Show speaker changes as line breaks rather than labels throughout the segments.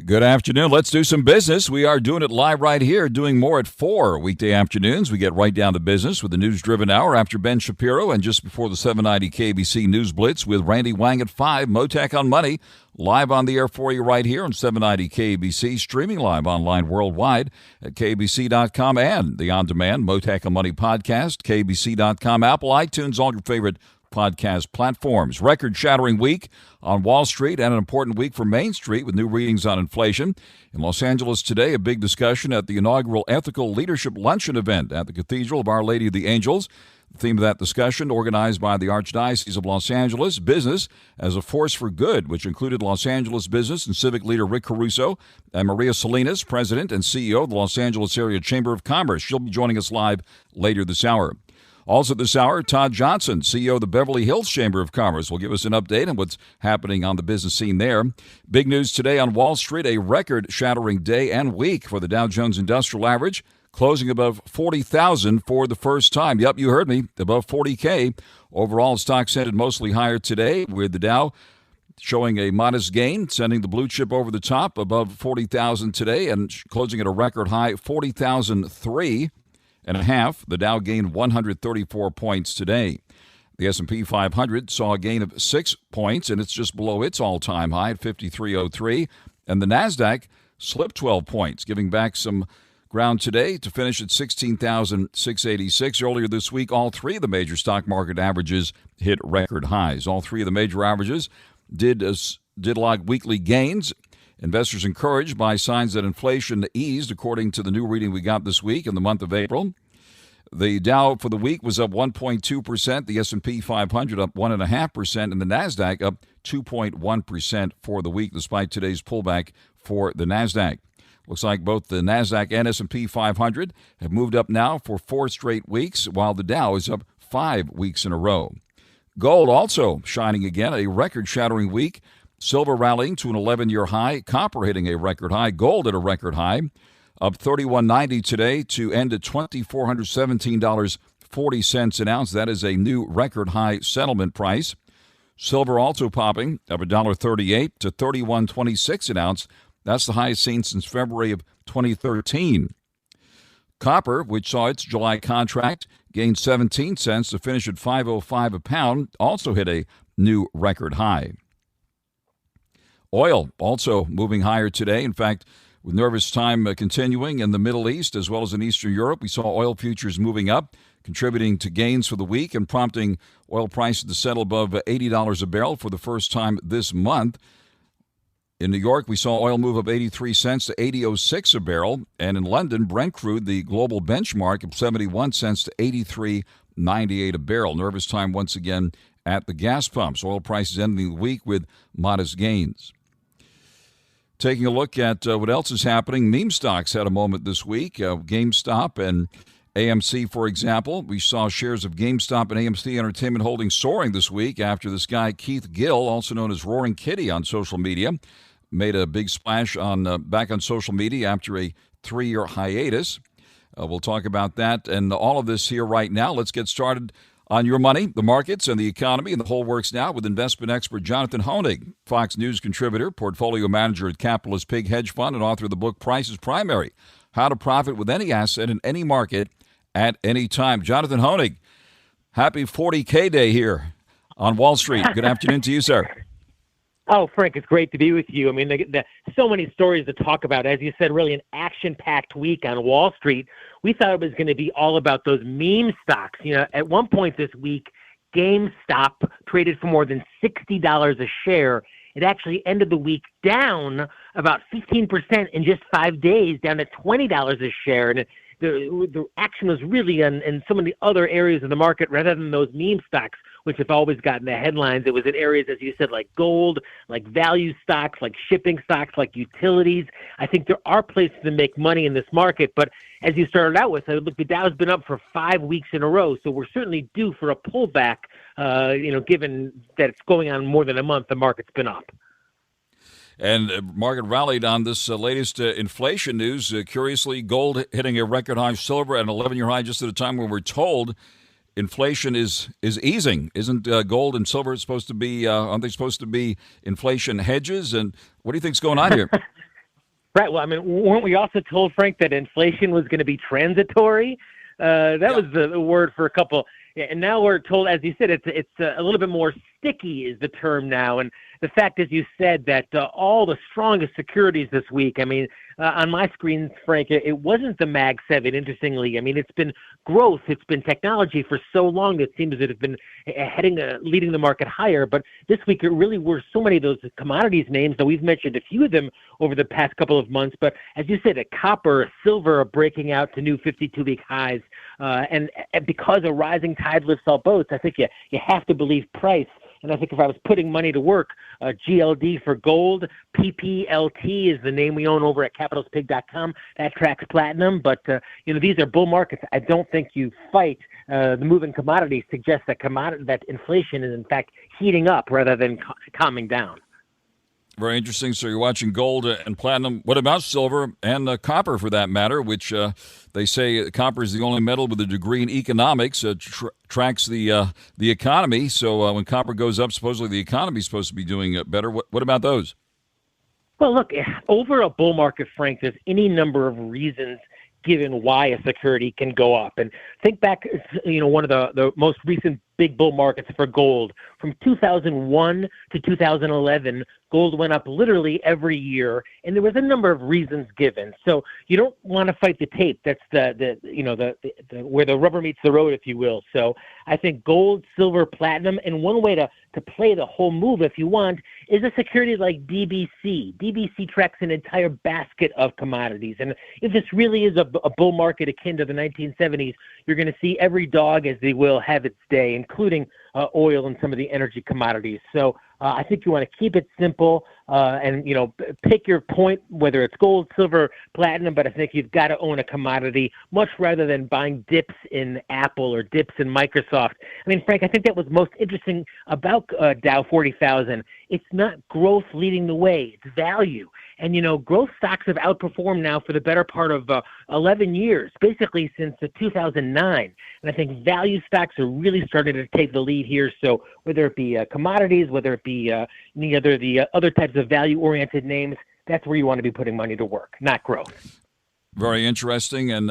Good afternoon. Let's do some business. We are doing it live right here, doing more at 4 weekday afternoons. We get right down to business with the news-driven hour after Ben Shapiro and just before the 790 KBC News Blitz with Randy Wang at 5. Mottek on Money, live on the air for you right here on 790 KBC, streaming live online worldwide at kbc.com and the on-demand Mottek on Money podcast, kbc.com, Apple, iTunes, all your favorite podcast platforms. Record-shattering week on Wall Street and an important week for Main Street with new readings on inflation. In Los Angeles today, a big discussion at the inaugural Ethical Leadership Luncheon event at the Cathedral of Our Lady of the Angels. The theme of that discussion, organized by the Archdiocese of Los Angeles, Business as a Force for Good, which included Los Angeles business and civic leader Rick Caruso and Maria Salinas, President and CEO of the Los Angeles Area Chamber of Commerce. She'll be joining us live later this hour. Also this hour, Todd Johnson, CEO of the Beverly Hills Chamber of Commerce, will give us an update on what's happening on the business scene there. Big news today on Wall Street, a record-shattering day and week for the Dow Jones Industrial Average, closing above 40,000 for the first time. Yep, you heard me, above 40K. Overall, stocks ended mostly higher today, with the Dow showing a modest gain, sending the blue chip over the top above 40,000 today and closing at a record high 40,003. And a half. The Dow gained 134 points today. The S&P 500 saw a gain of 6 points, and it's just below its all-time high at 53.03. And the Nasdaq slipped 12 points, giving back some ground today to finish at 16,686. Earlier this week, all three of the major stock market averages hit record highs. All three of the major averages did log weekly gains. Investors encouraged by signs that inflation eased, according to the new reading we got this week in the month of April. The Dow for the week was up 1.2%, the S&P 500 up 1.5%, and the Nasdaq up 2.1% for the week, despite today's pullback for the Nasdaq. Looks like both the Nasdaq and S&P 500 have moved up now for 4 straight weeks, while the Dow is up 5 weeks in a row. Gold also shining again, a record-shattering week. Silver rallying to an 11-year high, copper hitting a record high, gold at a record high, up $31.90 today to end at $2,417.40 an ounce. That is a new record high settlement price. Silver also popping up $1.38 to $31.26 an ounce. That's the highest seen since February of 2013. Copper, which saw its July contract gain 17 cents to finish at $5.05 a pound, also hit a new record high. Oil also moving higher today. In fact, with nervous time continuing in the Middle East as well as in Eastern Europe, we saw oil futures moving up, contributing to gains for the week and prompting oil prices to settle above $80 a barrel for the first time this month. In New York, we saw oil move up 83 cents to 80.06 a barrel. And in London, Brent crude, the global benchmark, of 71 cents to 83.98 a barrel. Nervous time once again at the gas pumps. Oil prices ending the week with modest gains. Taking a look at what else is happening, meme stocks had a moment this week. GameStop and AMC, for example. We saw shares of GameStop and AMC Entertainment Holdings soaring this week after this guy, Keith Gill, also known as Roaring Kitty on social media, made a big splash back on social media after a 3-year hiatus. We'll talk about that and all of this here right now. Let's get started on your money, the markets, and the economy, and the whole works now with investment expert Jonathan HOENIG, Fox News contributor, portfolio manager at Capitalist Pig Hedge Fund, and author of the book Price is Primary, How to Profit with Any Asset in Any Market at Any Time. Jonathan HOENIG, happy 40K day here on Wall Street. Good afternoon to you, sir.
Oh, Frank, it's great to be with you. I mean, so many stories to talk about. As you said, really an action-packed week on Wall Street. We thought it was going to be all about those meme stocks. You know, at one point this week, GameStop traded for more than $60 a share. It actually ended the week down about 15% in just 5 days, down to $20 a share. And the action was really in some of the other areas of the market rather than those meme stocks, which have always gotten the headlines. It was in areas, as you said, like gold, like value stocks, like shipping stocks, like utilities. I think there are places to make money in this market. But as you started out with, look, the Dow's been up for 5 weeks in a row. So we're certainly due for a pullback, given that it's going on more than a month, the market's been up.
And market rallied on this latest inflation news. Curiously, gold hitting a record high, silver at an 11-year high just at a time when we're told inflation is easing. Isn't gold and silver supposed to be, aren't they supposed to be inflation hedges? And what do you think's going on here?
Right. Well, I mean, weren't we also told, Frank, that inflation was going to be transitory? That was the word for a couple. Yeah, and now we're told, as you said, it's a little bit more sticky is the term now. And the fact, as you said, that all the strongest securities this week, I mean, on my screen, Frank, it wasn't the Mag 7, interestingly. I mean, it's been growth. It's been technology for so long that it seems that it's been leading the market higher. But this week, it really were so many of those commodities names that we've mentioned a few of them over the past couple of months. But as you said, copper, silver are breaking out to new 52-week highs. And because a rising tide lifts all boats, I think you have to believe price. And I think if I was putting money to work, GLD for gold, PPLT is the name we own over at capitalspig.com. That tracks platinum. But, these are bull markets. I don't think you fight. The move in commodities suggests that inflation is, in fact, heating up rather than calming down.
Very interesting. So you're watching gold and platinum. What about silver and copper, for that matter, which they say copper is the only metal with a degree in economics, tracks the economy. So when copper goes up, supposedly the economy is supposed to be doing better. What about those?
Well, look, over a bull market, Frank, there's any number of reasons given why a security can go up. And think back, one of the most recent big bull markets for gold. From 2001 to 2011, gold went up literally every year, and there was a number of reasons given. So you don't want to fight the tape. That's the where the rubber meets the road, if you will. So I think gold, silver, platinum, and one way to play the whole move, if you want, is a security like DBC. DBC tracks an entire basket of commodities, and if this really is a bull market akin to the 1970s, you're going to see every dog, as they will, have its day, including oil and some of the energy commodities. So I think you want to keep it simple and, pick your point, whether it's gold, silver, platinum, but I think you've got to own a commodity much rather than buying dips in Apple or dips in Microsoft. I mean, Frank, I think that was most interesting about Dow 40,000. It's not growth leading the way, it's value. And, growth stocks have outperformed now for the better part of 11 years, basically since 2009. And I think value stocks are really starting to take the lead here. So whether it be commodities, whether it be the other types of value-oriented names, that's where you want to be putting money to work, not growth.
Very interesting, and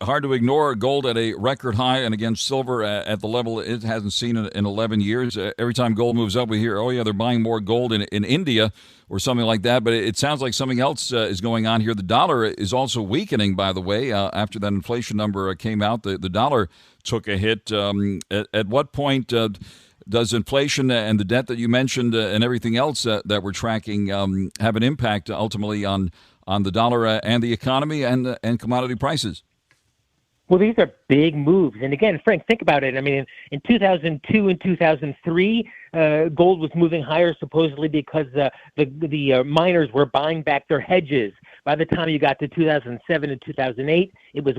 hard to ignore gold at a record high, and again, silver at the level it hasn't seen in 11 years. Every time gold moves up, we hear, oh, yeah, they're buying more gold in India or something like that. But it sounds like something else is going on here. The dollar is also weakening, by the way. After that inflation number came out, the dollar took a hit. At what point does inflation and the debt that you mentioned and everything else that we're tracking have an impact ultimately on the dollar and the economy and commodity prices?
Well, these are big moves. And again, Frank, think about it. I mean, in 2002 and 2003, gold was moving higher supposedly because the miners were buying back their hedges. By the time you got to 2007 and 2008, it was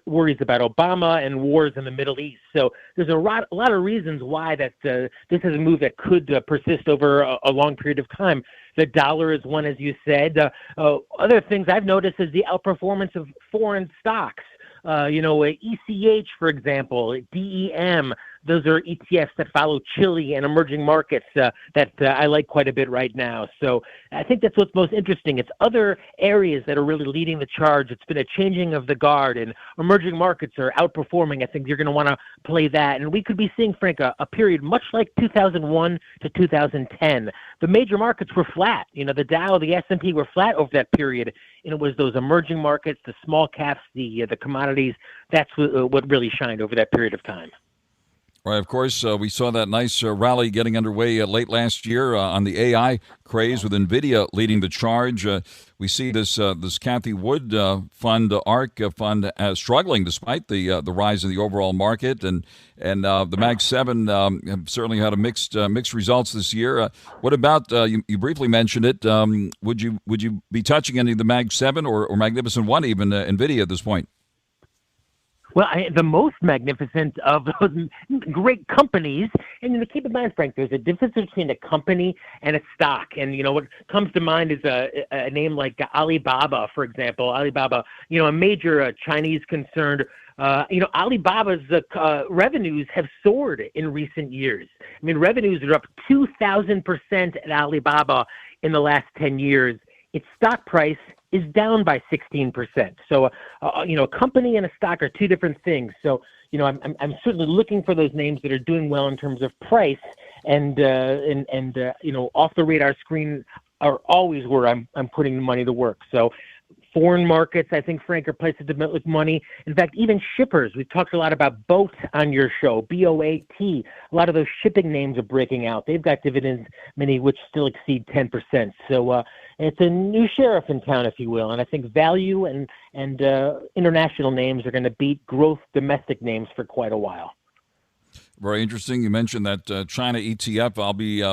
worries about Obama and wars in the Middle East. So there's a lot of reasons why that this is a move that could persist over a long period of time. The dollar is one, as you said. Other things I've noticed is the outperformance of foreign stocks. ECH, for example, DEM, those are ETFs that follow Chile and emerging markets that I like quite a bit right now. So I think that's what's most interesting. It's other areas that are really leading the charge. It's been a changing of the guard, and emerging markets are outperforming. I think you're going to want to play that. And we could be seeing, Frank, a period much like 2001 to 2010. The major markets were flat. The Dow, the S&P were flat over that period. And it was those emerging markets, the small caps, the commodities. That's what really shined over that period of time.
Right, of course, we saw that nice rally getting underway late last year on the AI craze with NVIDIA leading the charge. We see this Cathie Wood fund, ARK fund, struggling despite the rise in the overall market, and the Mag 7 have certainly had a mixed results this year. What about you briefly mentioned it? Would you be touching any of the Mag 7 or Magnificent One, even NVIDIA at this point?
Well, the most magnificent of those great companies, and keep in mind, Frank, there's a difference between a company and a stock. And, what comes to mind is a name like Alibaba, for example. Alibaba, a major Chinese concerned. Alibaba's revenues have soared in recent years. I mean, revenues are up 2,000% at Alibaba in the last 10 years. its stock price is down by 16%. So, a company and a stock are two different things. So, I'm certainly looking for those names that are doing well in terms of price, and off the radar screen are always where I'm putting the money to work. So, foreign markets, I think, Frank, are places to make money. In fact, even shippers. We've talked a lot about BOAT on your show, BOAT. A lot of those shipping names are breaking out. They've got dividends, many which still exceed 10%. So it's a new sheriff in town, if you will. And I think value and international names are going to beat growth domestic names for quite a while.
Very interesting. You mentioned that China ETF. I'll be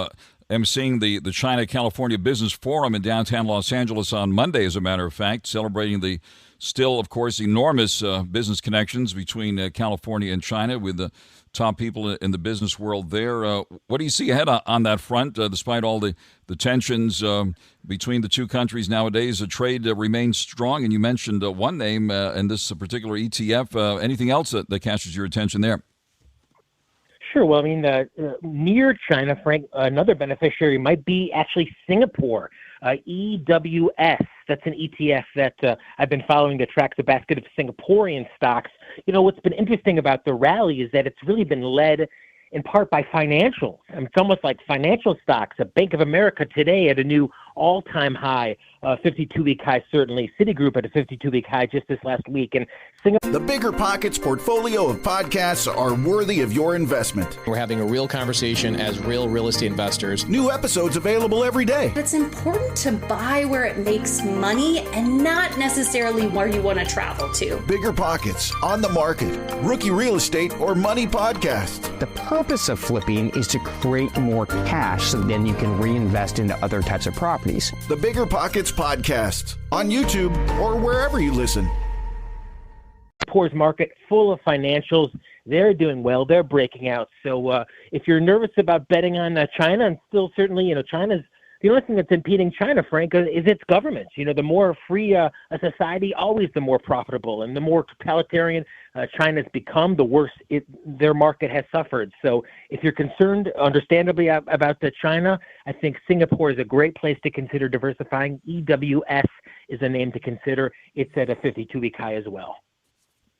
emceeing the China-California Business Forum in downtown Los Angeles on Monday, as a matter of fact, celebrating the still, of course, enormous business connections between California and China with the top people in the business world there. What do you see ahead on that front, despite all the tensions between the two countries nowadays? The trade remains strong, and you mentioned one name in this particular ETF. Anything else that catches your attention there?
Sure. Well, I mean, near China, Frank, another beneficiary might be actually Singapore, EWS. That's an ETF that I've been following that tracks a basket of Singaporean stocks. What's been interesting about the rally is that it's really been led in part by financials. I mean, it's almost like financial stocks. Bank of America today at a new all-time high, 52-week high certainly. Citigroup at a 52-week high just this last week. And
The Bigger Pockets portfolio of podcasts are worthy of your investment.
We're having a real conversation as real estate investors.
New episodes available every day.
It's important to buy where it makes money and not necessarily where you want to travel to.
Bigger Pockets, On the Market, Rookie Real Estate, or Money Podcast.
The purpose of flipping is to create more cash so then you can reinvest into other types of properties.
The Bigger Pockets Podcast on YouTube or wherever you listen.
Singapore's market full of financials. They're doing well. They're breaking out. So if you're nervous about betting on China, and still certainly, China's the only thing that's impeding China, Frank, is its government. The more free a society, always the more profitable, and the more totalitarian China's become, the worse their market has suffered. So if you're concerned, understandably, about China, I think Singapore is a great place to consider diversifying. EWS is a name to consider. It's at a 52-week high as well.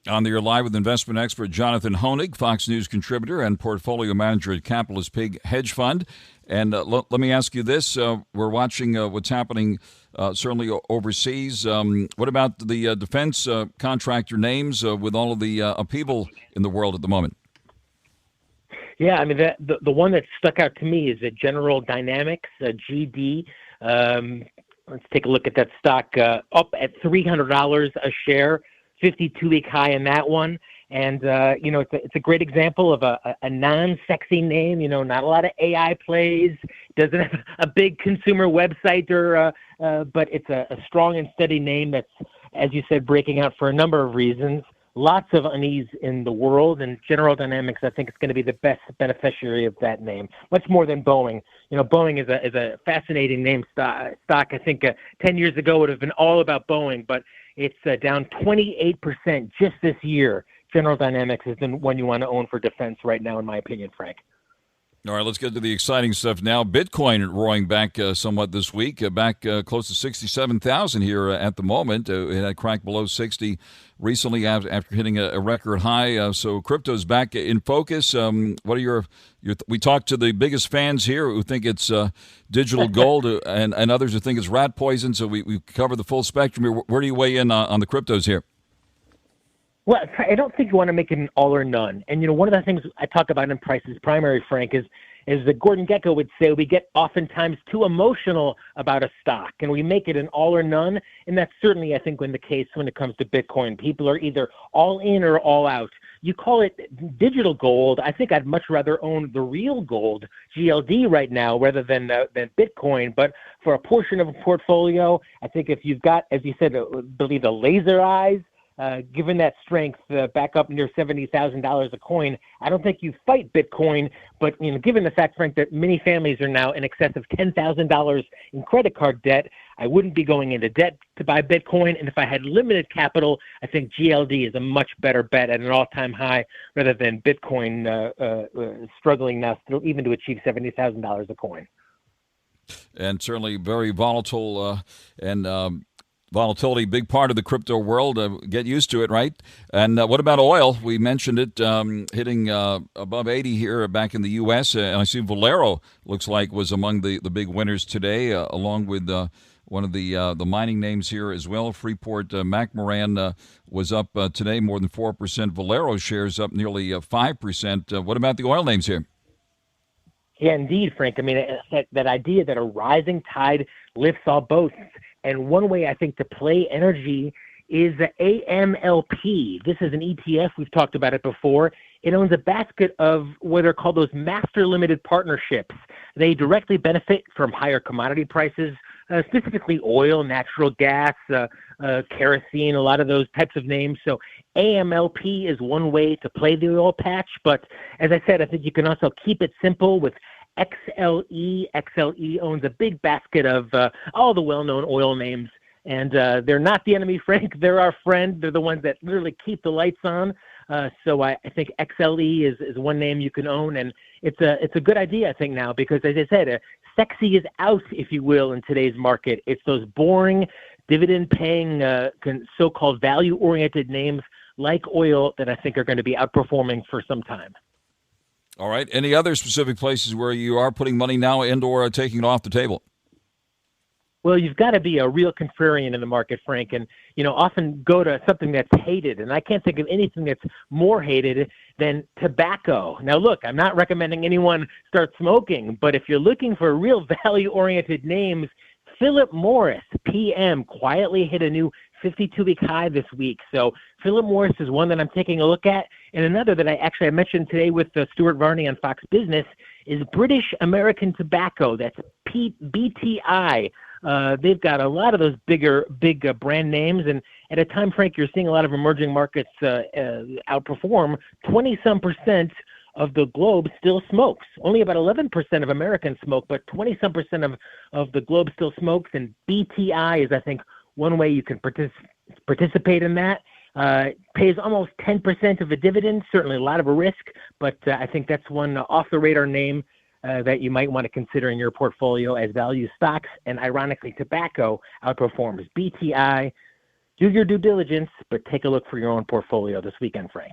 On the air live with investment expert Jonathan HOENIG, Fox News contributor and portfolio manager at Capitalist Pig Hedge Fund. And let me ask you this. We're watching what's happening certainly overseas. What about the defense contractor names with all of the upheaval in the world at the moment?
Yeah, I mean, the one that stuck out to me is General Dynamics, GD. Let's take a look at that stock, up at $300 a share. 52-week high in that one. And, it's a great example of a non-sexy name, not a lot of AI plays, doesn't have a big consumer website, but it's a strong and steady name that's, as you said, breaking out for a number of reasons. Lots of unease in the world, and General Dynamics, I think, is going to be the best beneficiary of that name, much more than Boeing. Boeing is a fascinating name stock. I think 10 years ago would have been all about Boeing, but it's down 28% just this year. General Dynamics is the one you want to own for defense right now, in my opinion, Frank.
All right, let's get to the exciting stuff now. Bitcoin roaring back somewhat this week, back close to 67,000 here at the moment. It had cracked below 60 recently after hitting a record high. So crypto's back in focus. What are your we talked to the biggest fans here who think it's digital gold and others who think it's rat poison. So we cover the full spectrum here. Where do you weigh in on the cryptos here?
Well, I don't think you want to make it an all or none. And, one of the things I talk about in Price's Primary, Frank, is that Gordon Gekko would say we get oftentimes too emotional about a stock and we make it an all or none. And that's certainly, I think, the case when it comes to Bitcoin. People are either all in or all out. You call it digital gold. I think I'd much rather own the real gold, GLD, right now rather than Bitcoin. But for a portion of a portfolio, I think if you've got, as you said, believe the laser eyes, given that strength back up near $70,000 a coin, I don't think you fight Bitcoin. But given the fact, Frank, that many families are now in excess of $10,000 in credit card debt, I wouldn't be going into debt to buy Bitcoin. And if I had limited capital, I think GLD is a much better bet at an all-time high rather than Bitcoin struggling now still even to achieve $70,000 a coin.
And certainly very volatile and volatility, big part of the crypto world. Get used to it, right? And what about oil? We mentioned it hitting above 80 here back in the U.S. And I see Valero looks like was among the big winners today, along with one of the mining names here as well. Freeport McMoran was up today more than 4%. Valero shares up nearly 5%. What about the oil names here?
Yeah, indeed, Frank. I mean, that idea that a rising tide lifts all boats. And one way I think to play energy is the AMLP. This is an ETF. We've talked about it before. It owns a basket of what are called those master limited partnerships. They directly benefit from higher commodity prices, specifically oil, natural gas, kerosene, a lot of those types of names. So AMLP is one way to play the oil patch. But as I said, I think you can also keep it simple with XLE. XLE owns a big basket of all the well-known oil names. And they're not the enemy, Frank. They're our friend. They're the ones that literally keep the lights on. So I think XLE is one name you can own. And it's a good idea, I think, now, because, as I said, sexy is out, if you will, in today's market. It's those boring, dividend-paying, so-called value-oriented names like oil that I think are going to be outperforming for some time.
All right. Any other specific places where you are putting money now and or taking it off the table?
Well, you've got to be a real contrarian in the market, Frank, and, often go to something that's hated. And I can't think of anything that's more hated than tobacco. Now, look, I'm not recommending anyone start smoking, but if you're looking for real value-oriented names, Philip Morris, PM, quietly hit a new 52-week high this week. So Philip Morris is one that I'm taking a look at. And another that I mentioned today with Stuart Varney on Fox Business is British American Tobacco. That's BTI. They've got a lot of those big brand names. And at a time, Frank, you're seeing a lot of emerging markets outperform. 20-some% of the globe still smokes. Only about 11% of Americans smoke, but 20-some% of the globe still smokes. And BTI is, I think, one way you can participate in that. Pays almost 10% of a dividend, certainly a lot of a risk, but I think that's one off-the-radar name that you might want to consider in your portfolio as value stocks. And ironically, tobacco outperforms. BTI, do your due diligence, but take a look for your own portfolio this weekend, Frank.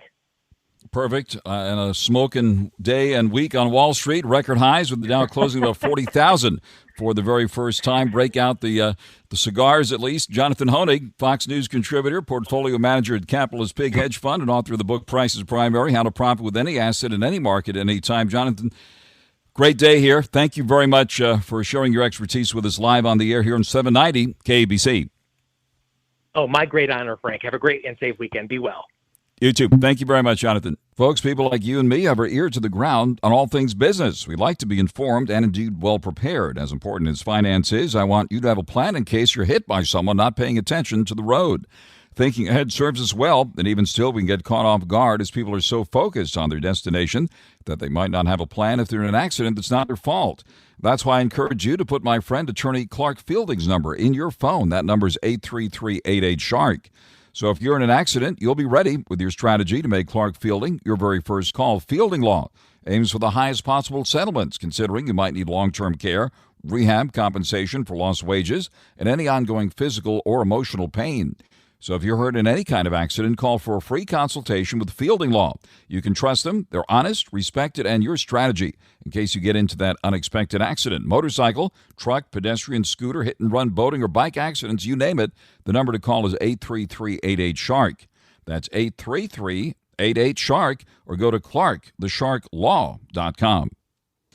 Perfect. And a smoking day and week on Wall Street. Record highs with the Dow closing about 40,000 for the very first time. Break out the cigars, at least. Jonathan HOENIG, Fox News contributor, portfolio manager at Capitalist Pig Hedge Fund, and author of the book Price is Primary, How to Profit with Any Asset in Any Market at Any Time. Jonathan, great day here. Thank you very much for sharing your expertise with us live on the air here on 790 KABC.
Oh, my great honor, Frank. Have a great and safe weekend. Be well.
You too. Thank you very much, Jonathan. Folks, people like you and me have our ear to the ground on all things business. We like to be informed and indeed well prepared. As important as finance is, I want you to have a plan in case you're hit by someone not paying attention to the road. Thinking ahead serves us well, and even still we can get caught off guard as people are so focused on their destination that they might not have a plan if they're in an accident that's not their fault. That's why I encourage you to put my friend attorney Clark Fielding's number in your phone. That number is 833-88-SHARK. So if you're in an accident, you'll be ready with your strategy to make Clark Fielding your very first call. Fielding Law aims for the highest possible settlements, considering you might need long-term care, rehab, compensation for lost wages, and any ongoing physical or emotional pain. So if you're hurt in any kind of accident, call for a free consultation with Fielding Law. You can trust them. They're honest, respected, and your strategy in case you get into that unexpected accident. Motorcycle, truck, pedestrian, scooter, hit-and-run, boating, or bike accidents, you name it. The number to call is 833-88-SHARK. That's 833-88-SHARK, or go to clarkthesharklaw.com.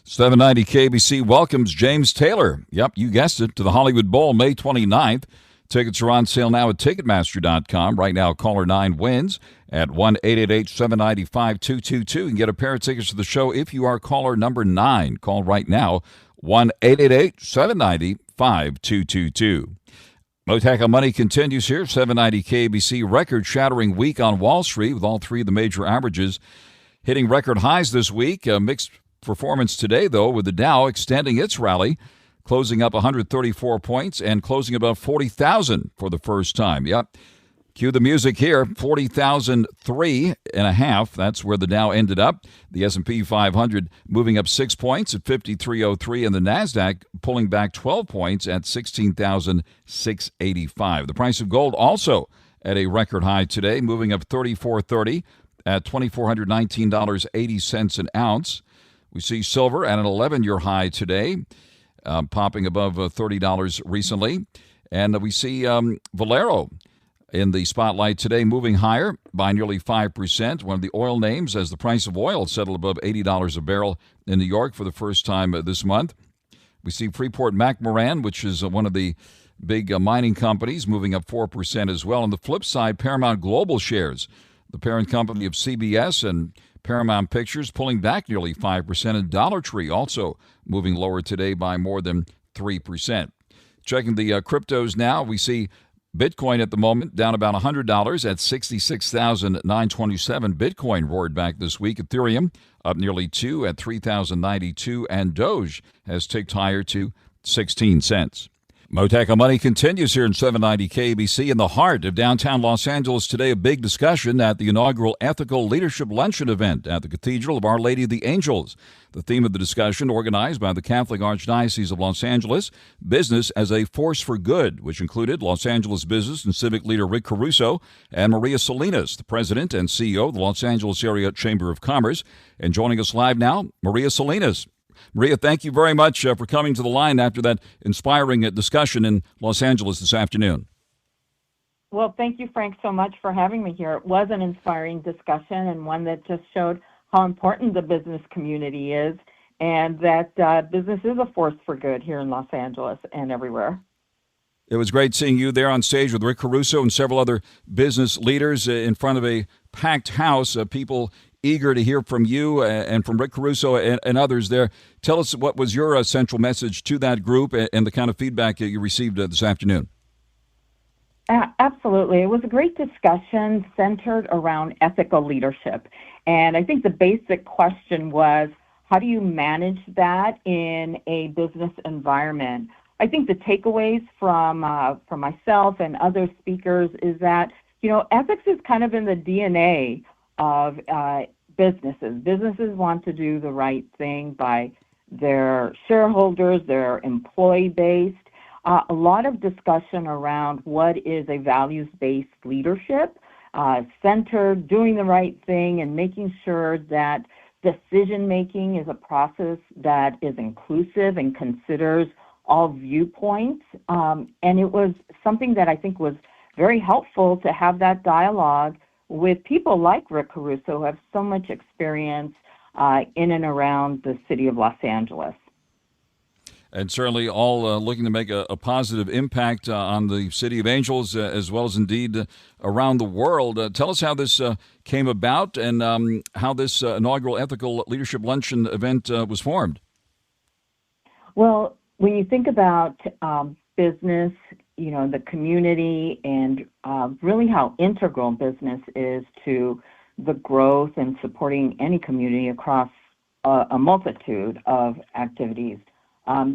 790 KBC welcomes James Taylor. Yep, you guessed it, to the Hollywood Bowl May 29th. Tickets are on sale now at Ticketmaster.com. Right now, caller 9 wins at 1-888-795-2222. You can get a pair of tickets to the show if you are caller number 9. Call right now, 1-888-795-2222. Mottek on Money continues here. 790 KBC, record-shattering week on Wall Street with all three of the major averages hitting record highs this week. A mixed performance today, though, with the Dow extending its rally, closing up 134 points and closing above 40,000 for the first time. Yep. Cue the music here. 40,003.5. That's where the Dow ended up. The S&P 500 moving up 6 points at 5303, and the Nasdaq pulling back 12 points at 16,685. The price of gold also at a record high today, moving up 34.30 at $2,419.80 an ounce. We see silver at an 11-year high today, popping above $30 recently, and we see Valero in the spotlight today, moving higher by nearly 5%. One of the oil names as the price of oil settled above $80 a barrel in New York for the first time this month. We see Freeport-McMoRan, which is one of the big mining companies, moving up 4% as well. On the flip side, Paramount Global shares, the parent company of CBS and Paramount Pictures, pulling back nearly 5%. And Dollar Tree also moving lower today by more than 3%. Checking the cryptos now, we see Bitcoin at the moment down about $100 at 66,927. Bitcoin roared back this week. Ethereum up nearly 2 at 3,092, and Doge has ticked higher to 16 cents. Mottek on Money continues here in 790 KBC in the heart of downtown Los Angeles today. A big discussion at the inaugural Ethical Leadership Luncheon event at the Cathedral of Our Lady of the Angels. The theme of the discussion, organized by the Catholic Archdiocese of Los Angeles, Business as a Force for Good, which included Los Angeles business and civic leader Rick Caruso and Maria Salinas, the president and CEO of the Los Angeles Area Chamber of Commerce. And joining us live now, Maria Salinas. Maria, thank you very much for coming to the line after that inspiring discussion in Los Angeles this afternoon.
Well, thank you, Frank, so much for having me here. It was an inspiring discussion and one that just showed how important the business community is, and that business is a force for good here in Los Angeles and everywhere.
It was great seeing you there on stage with Rick Caruso and several other business leaders in front of a packed house, people eager to hear from you and from Rick Caruso and others there. Tell us, what was your central message to that group and the kind of feedback that you received this afternoon?
Absolutely. It was a great discussion centered around ethical leadership. And I think the basic question was, how do you manage that in a business environment? I think the takeaways from myself and other speakers is that, ethics is kind of in the DNA of businesses. Businesses want to do the right thing by their shareholders, their employee base. A lot of discussion around what is a values-based leadership, centered, doing the right thing, and making sure that decision-making is a process that is inclusive and considers all viewpoints. And it was something that I think was very helpful to have that dialogue with people like Rick Caruso, who have so much experience in and around the city of Los Angeles.
And certainly all looking to make a positive impact on the City of Angels, as well as indeed around the world. Tell us how this came about and how this inaugural Ethical Leadership Luncheon event was formed.
Well, when you think about business, the community, and really how integral business is to the growth and supporting any community across a multitude of activities.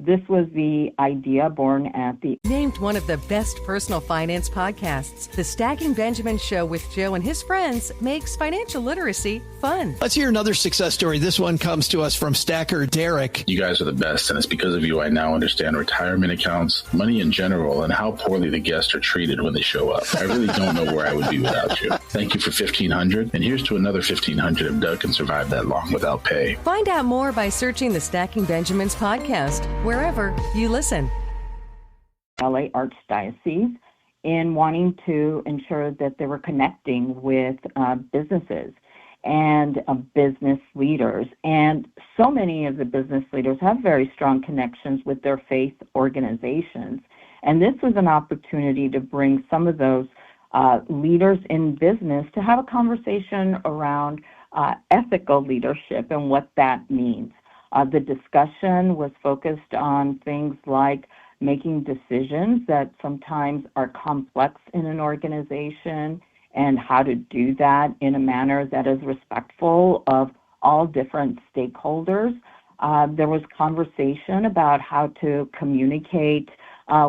This was the idea born at the...
Named one of the best personal finance podcasts, The Stacking Benjamin Show with Joe and his friends makes financial literacy fun.
Let's hear another success story. This one comes to us from Stacker Derek.
You guys are the best, and it's because of you I now understand retirement accounts, money in general, and how poorly the guests are treated when they show up. I really don't know where I would be without you. Thank you for $1,500, and here's to another $1,500 if Doug can survive that long without pay.
Find out more by searching the Stacking Benjamins podcast wherever you listen.
LA Archdiocese in wanting to ensure that they were connecting with businesses and business leaders. And so many of the business leaders have very strong connections with their faith organizations. And this was an opportunity to bring some of those leaders in business to have a conversation around ethical leadership and what that means. The discussion was focused on things like making decisions that sometimes are complex in an organization and how to do that in a manner that is respectful of all different stakeholders. There was conversation about how to communicate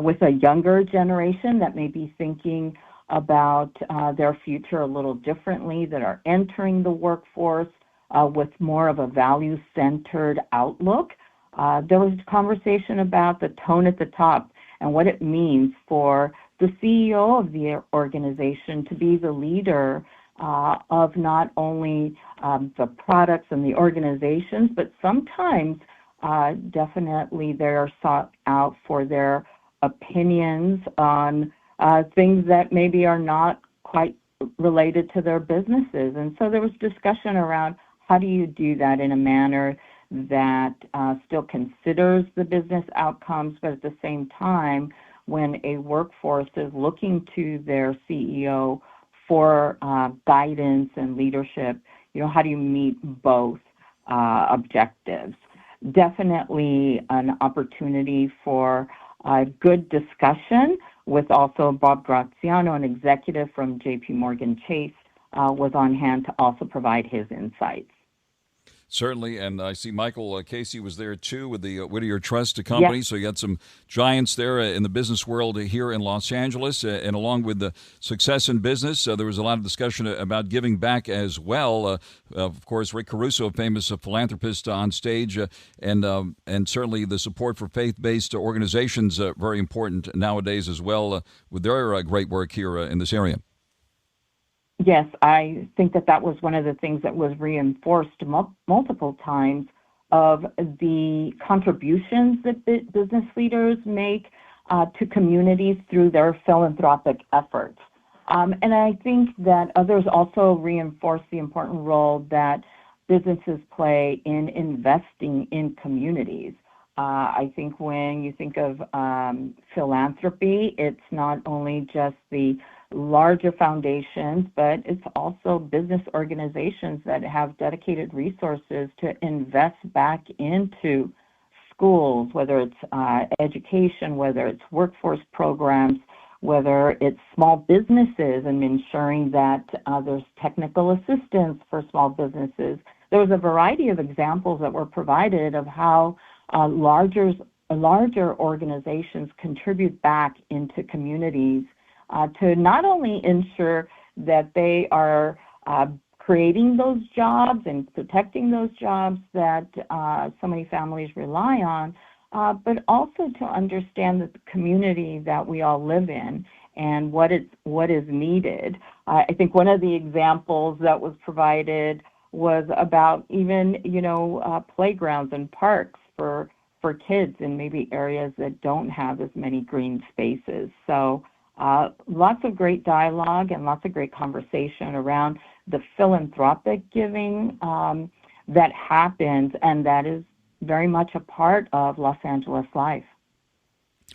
with a younger generation that may be thinking about their future a little differently, that are entering the workforce with more of a value-centered outlook. There was conversation about the tone at the top and what it means for the CEO of the organization to be the leader of not only the products and the organizations, but sometimes definitely they are sought out for their opinions on things that maybe are not quite related to their businesses. And so there was discussion around how do you do that in a manner that still considers the business outcomes, but at the same time, when a workforce is looking to their CEO for guidance and leadership, how do you meet both objectives? Definitely an opportunity for a good discussion with also Bob Graziano, an executive from JP Morgan Chase, was on hand to also provide his insights.
Certainly, and I see Michael Casey was there too with the Whittier Trust Company. Yep. So you got some giants there in the business world here in Los Angeles, and along with the success in business, there was a lot of discussion about giving back as well. Of course, Rick Caruso, a famous philanthropist, on stage, and certainly the support for faith-based organizations very important nowadays as well with their great work here in this area.
Yes, I think that was one of the things that was reinforced multiple times of the contributions that business leaders make to communities through their philanthropic efforts. And I think that others also reinforce the important role that businesses play in investing in communities. I think when you think of philanthropy, it's not only just the larger foundations, but it's also business organizations that have dedicated resources to invest back into schools, whether it's education, whether it's workforce programs, whether it's small businesses and ensuring that there's technical assistance for small businesses. There was a variety of examples that were provided of how larger organizations contribute back into communities to not only ensure that they are creating those jobs and protecting those jobs that so many families rely on, but also to understand that the community that we all live in and what is needed. I think one of the examples that was provided was about even playgrounds and parks for kids in maybe areas that don't have as many green spaces. So lots of great dialogue and lots of great conversation around the philanthropic giving that happens, and that is very much a part of Los Angeles life.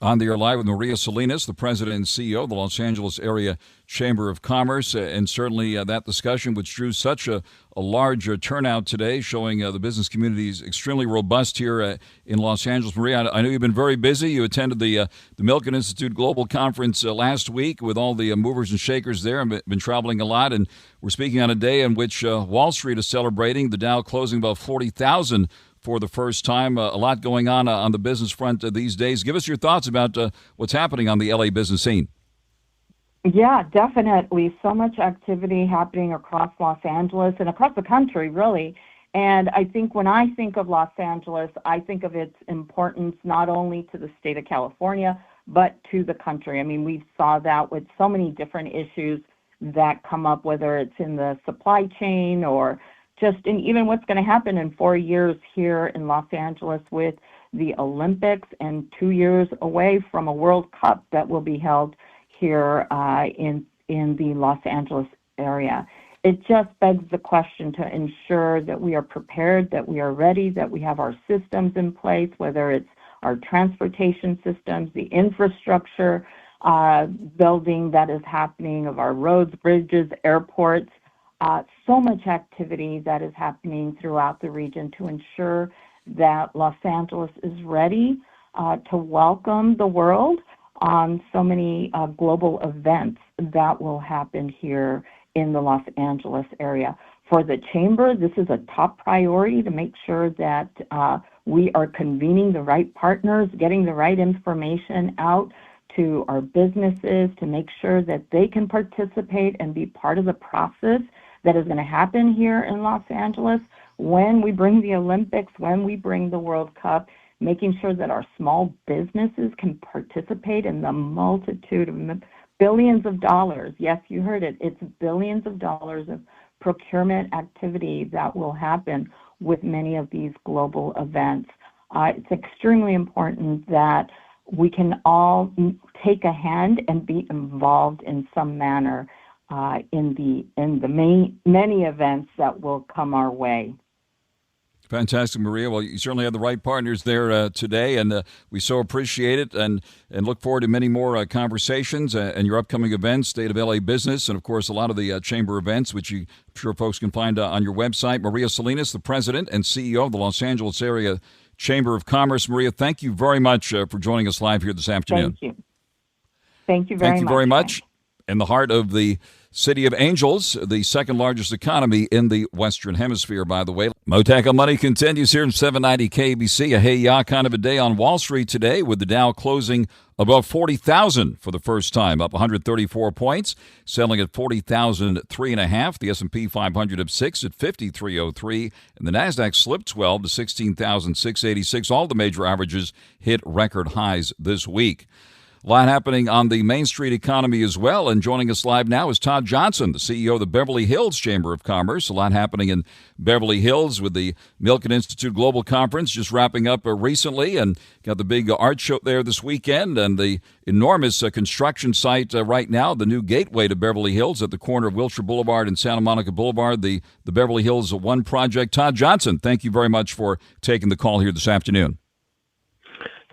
On the air live with Maria Salinas, the president and CEO of the Los Angeles Area Chamber of Commerce, and certainly that discussion, which drew such a large turnout today, showing the business community is extremely robust here in Los Angeles. Maria, I know you've been very busy. You attended the Milken Institute Global Conference last week with all the movers and shakers there, and been traveling a lot. And we're speaking on a day in which Wall Street is celebrating, the Dow closing about 40,000 for the first time. A lot going on the business front these days. Give us your thoughts about what's happening on the LA business scene.
Yeah, definitely. So much activity happening across Los Angeles and across the country, really. And I think when I think of Los Angeles, I think of its importance not only to the state of California, but to the country. I mean, we saw that with so many different issues that come up, whether it's in the supply chain or just in even what's going to happen in 4 years here in Los Angeles with the Olympics and 2 years away from a World Cup that will be held here in the Los Angeles area. It just begs the question to ensure that we are prepared, that we are ready, that we have our systems in place, whether it's our transportation systems, the infrastructure building that is happening of our roads, bridges, airports. So much activity that is happening throughout the region to ensure that Los Angeles is ready to welcome the world on so many global events that will happen here in the Los Angeles area. For the Chamber, this is a top priority to make sure that we are convening the right partners, getting the right information out to our businesses to make sure that they can participate and be part of the process that is going to happen here in Los Angeles when we bring the Olympics, when we bring the World Cup, making sure that our small businesses can participate in the multitude of billions of dollars. Yes, you heard it. It's billions of dollars of procurement activity that will happen with many of these global events. It's extremely important that we can all take a hand and be involved in some manner in the many events that will come our way.
Fantastic, Maria. Well, you certainly have the right partners there today, and we so appreciate it and look forward to many more conversations and your upcoming events, State of LA Business, and, of course, a lot of the chamber events, which I'm sure folks can find on your website. Maria Salinas, the president and CEO of the Los Angeles Area Chamber of Commerce. Maria, thank you very much for joining us live here this afternoon.
Thank you. Thank you very much.
In the heart of the City of Angels, the second largest economy in the Western Hemisphere, by the way. Mottek on Money continues here in 790 KBC. A hey-ya kind of a day on Wall Street today, with the Dow closing above 40,000 for the first time, up 134 points, selling at 40,003.5. The S&P 500 up 6 at 5303, and the Nasdaq slipped 12 to 16,686. All the major averages hit record highs this week. A lot happening on the Main Street economy as well, and joining us live now is Todd Johnson, the CEO of the Beverly Hills Chamber of Commerce. A lot happening in Beverly Hills with the Milken Institute Global Conference just wrapping up recently, and got the big art show there this weekend, and the enormous construction site right now, the new gateway to Beverly Hills at the corner of Wilshire Boulevard and Santa Monica Boulevard, the Beverly Hills One project. Todd Johnson, thank you very much for taking the call here this afternoon.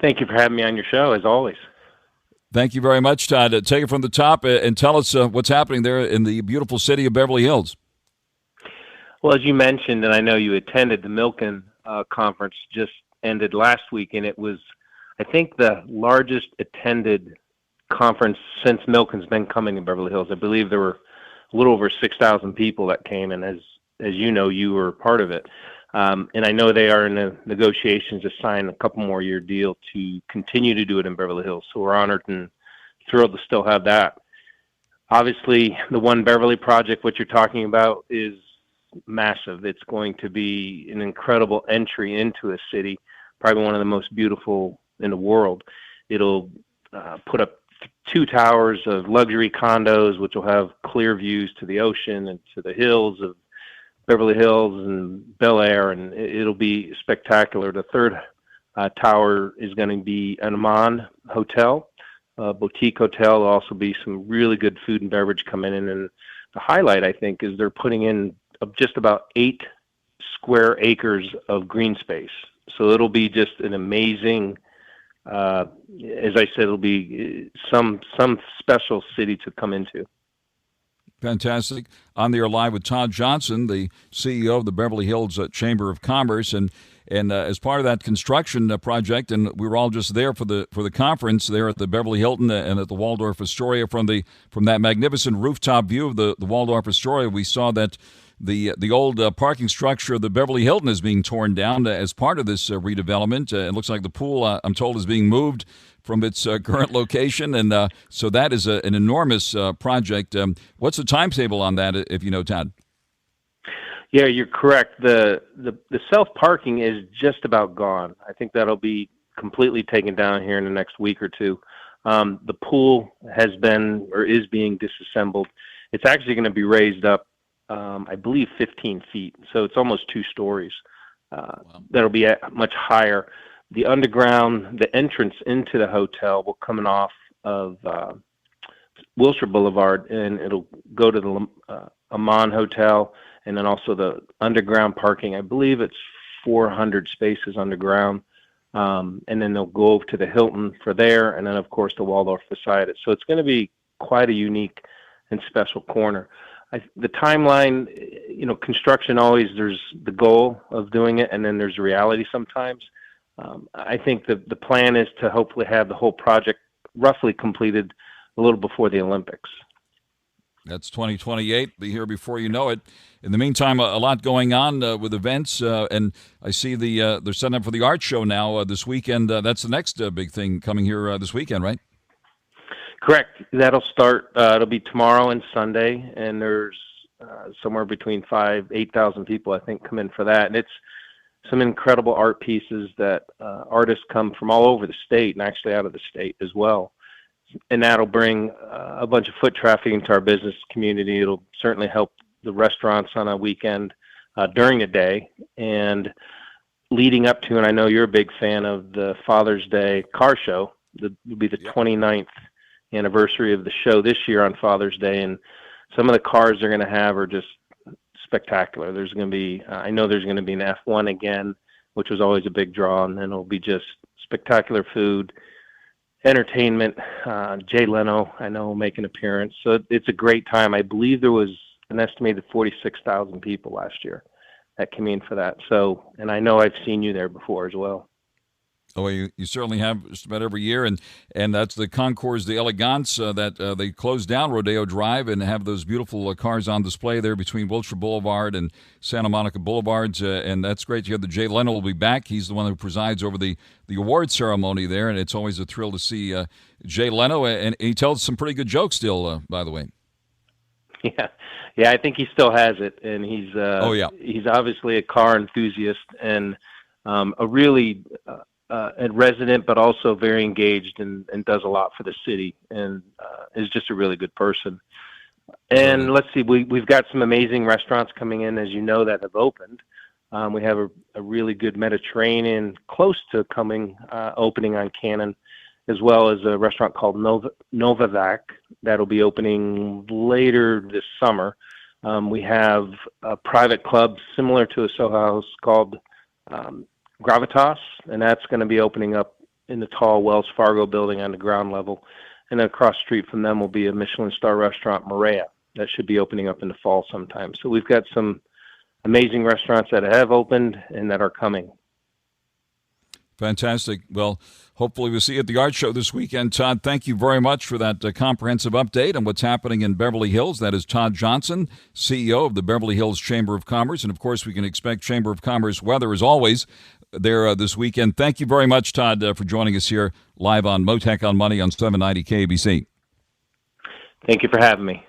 Thank you for having me on your show, as always.
Thank you very much, Todd. Take it from the top and tell us what's happening there in the beautiful city of Beverly Hills.
Well, as you mentioned, and I know you attended, the Milken conference just ended last week, and it was, I think, the largest attended conference since Milken's been coming to Beverly Hills. I believe there were a little over 6,000 people that came, and as you know, you were part of it. And I know they are in the negotiations to sign a couple more year deal to continue to do it in Beverly Hills. So we're honored and thrilled to still have that. Obviously, the One Beverly project, what you're talking about, is massive. It's going to be an incredible entry into a city, probably one of the most beautiful in the world. It'll put up 2 towers of luxury condos, which will have clear views to the ocean and to the hills of Beverly Hills and Bel Air, and it'll be spectacular. The third tower is going to be an Aman hotel, a boutique hotel. There'll also be some really good food and beverage coming in, and the highlight, I think, is they're putting in just about 8 square acres of green space. So it'll be just an amazing, as I said, it'll be some special city to come into.
Fantastic. On the air live with Todd Johnson, the CEO of the Beverly Hills Chamber of Commerce, and as part of that construction project, and we were all just there for the conference there at the Beverly Hilton and at the Waldorf Astoria. From that magnificent rooftop view of the Waldorf Astoria, we saw that the old parking structure of the Beverly Hilton is being torn down as part of this redevelopment. It looks like the pool, I'm told, is being moved from its current location, and so that is an enormous project. What's the timetable on that, if you know, Todd?
Yeah, you're correct. The self-parking is just about gone. I think that'll be completely taken down here in the next week or two. The pool has been or is being disassembled. It's actually going to be raised up, I believe, 15 feet, so it's almost 2 stories. Wow. That'll be much higher. The underground, the entrance into the hotel will come off of Wilshire Boulevard, and it'll go to the Aman Hotel, and then also the underground parking. I believe it's 400 spaces underground, and then they'll go over to the Hilton for there, and then, of course, the Waldorf beside it. So it's going to be quite a unique and special corner. The timeline, construction always, there's the goal of doing it, and then there's reality sometimes. I think the plan is to hopefully have the whole project roughly completed a little before the Olympics.
That's 2028. Be here before you know it. In the meantime, a lot going on with events, and I see they're setting up for the art show now this weekend. That's the next big thing coming here this weekend, right?
Correct. That'll start. It'll be tomorrow and Sunday, and there's somewhere between 8,000 people, I think, come in for that. And it's some incredible art pieces that artists come from all over the state and actually out of the state as well. And that'll bring a bunch of foot traffic into our business community. It'll certainly help the restaurants on a weekend during the day. And leading up to, and I know you're a big fan of the Father's Day car show, it'll be the 29th anniversary of the show this year on Father's Day. And some of the cars they're going to have are just spectacular. There's going to be, I know there's going to be an F1 again, which was always a big draw, and then it'll be just spectacular food, entertainment. Jay Leno, I know, will make an appearance. So it's a great time. I believe there was an estimated 46,000 people last year that came in for that. So, and I know I've seen you there before as well.
Oh, you certainly have just about every year, and that's the Concours d'Elegance that they closed down Rodeo Drive and have those beautiful cars on display there between Wilshire Boulevard and Santa Monica Boulevards, and that's great to hear that Jay Leno will be back. He's the one who presides over the award ceremony there, and it's always a thrill to see Jay Leno, and he tells some pretty good jokes still, by the way.
Yeah, I think he still has it, and he's he's obviously a car enthusiast and a really a resident, but also very engaged and does a lot for the city, and is just a really good person. And let's see, we've got some amazing restaurants coming in, as you know, that have opened. We have a really good Mediterranean close to opening on Cannon, as well as a restaurant called Novavac that'll be opening later this summer. We have a private club similar to a Soho House called Gravitas, and that's going to be opening up in the tall Wells Fargo building on the ground level. And then across the street from them will be a Michelin star restaurant, Maria, that should be opening up in the fall sometime. So we've got some amazing restaurants that have opened and that are coming.
Fantastic. Well, hopefully we'll see you at the art show this weekend. Todd, thank you very much for that comprehensive update on what's happening in Beverly Hills. That is Todd Johnson, CEO of the Beverly Hills Chamber of Commerce. And, of course, we can expect Chamber of Commerce weather, as always, there this weekend. Thank you very much, Todd, for joining us here live on Mottek on Money on 790 KBC.
Thank you for having me.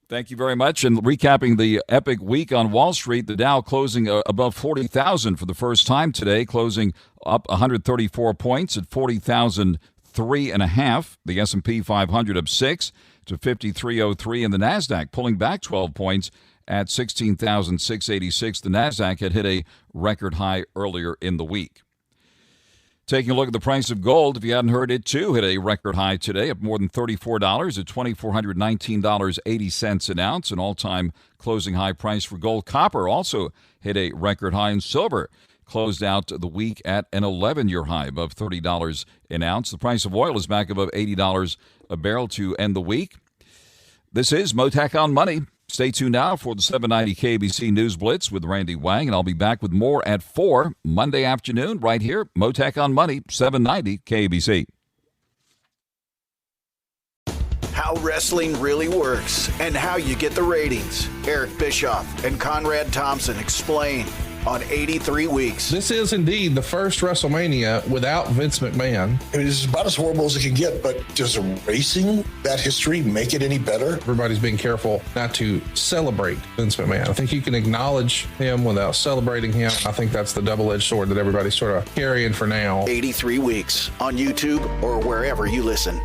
Thank you very much. And recapping the epic week on Wall Street, the Dow closing above 40,000 for the first time today, closing up 134 points at 40,003.5. The S&P 500 up 6 to 5303, and the NASDAQ pulling back 12 points at 16,686. The NASDAQ had hit a record high earlier in the week. Taking a look at the price of gold, if you hadn't heard, it too hit a record high today, up more than $34 at $2,419.80 an ounce, an all-time closing high price for gold. Copper also hit a record high, and silver closed out the week at an 11-year high, above $30 an ounce. The price of oil is back above $80 a barrel to end the week. This is Mottek on Money. Stay tuned now for the 790 KBC News Blitz with Randy Wang, and I'll be back with more at 4 Monday afternoon right here, Mottek on Money, 790 KBC.
How wrestling really works and how you get the ratings. Eric Bischoff and Conrad Thompson explain on 83 Weeks.
This is indeed the first WrestleMania without Vince McMahon.
I mean, it's about as horrible as it can get, but does erasing that history make it any better?
Everybody's being careful not to celebrate Vince McMahon. I think you can acknowledge him without celebrating him. I think that's the double-edged sword that everybody's sort of carrying for now.
83 Weeks on YouTube or wherever you listen.